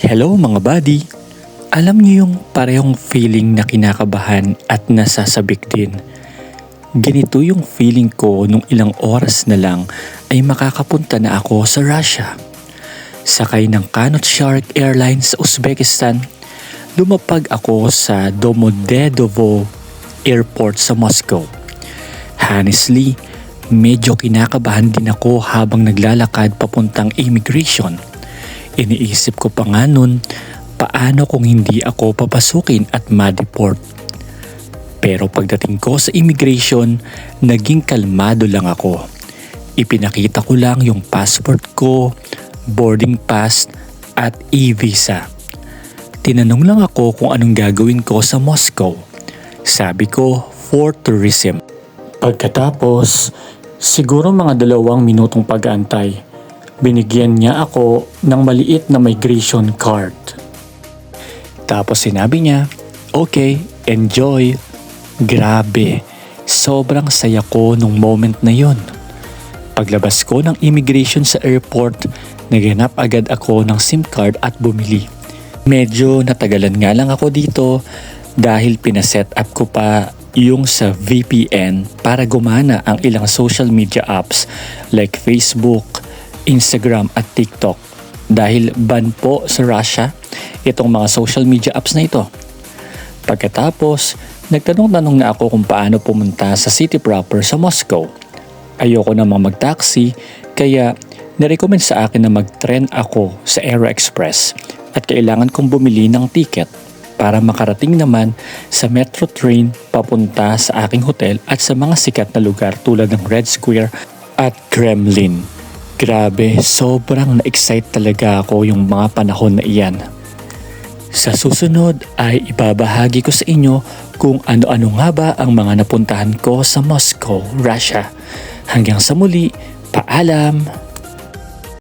Hello mga buddy! Alam niyo yung parehong feeling na kinakabahan at nasasabik din. Ganito yung feeling ko nung ilang oras na lang ay makakapunta na ako sa Russia. Sakay ng Kanot Shark Airlines sa Uzbekistan, lumapag ako sa Domodedovo Airport sa Moscow. Honestly, medyo kinakabahan din ako habang naglalakad papuntang immigration. Iniisip ko pa nga nun, paano kung hindi ako papasukin at ma-deport? Pero pagdating ko sa immigration, naging kalmado lang ako. Ipinakita ko lang yung passport ko, boarding pass at e-visa. Tinanong lang ako kung anong gagawin ko sa Moscow. Sabi ko, for tourism. Pagkatapos, siguro mga 2 minutong pag-aantay, binigyan niya ako ng maliit na migration card. Tapos sinabi niya, okay, enjoy. Grabe, sobrang saya ko nung moment na yon. Paglabas ko ng immigration sa airport, naghanap agad ako ng SIM card at bumili. Medyo natagalan nga lang ako dito dahil pinaset up ko pa yung sa VPN para gumana ang ilang social media apps like Facebook, Instagram at TikTok dahil ban po sa Russia itong mga social media apps na ito. Pagkatapos, nagtanong-tanong na ako kung paano pumunta sa city proper sa Moscow. Ayoko namang mag-taxi kaya nirecommend sa akin na mag-tren ako sa AeroExpress at kailangan kong bumili ng ticket para makarating naman sa metro train papunta sa aking hotel at sa mga sikat na lugar tulad ng Red Square at Kremlin. Grabe, sobrang na-excite talaga ako yung mga panahon na iyan. Sa susunod ay ibabahagi ko sa inyo kung ano-ano nga ba ang mga napuntahan ko sa Moscow, Russia. Hanggang sa muli, paalam!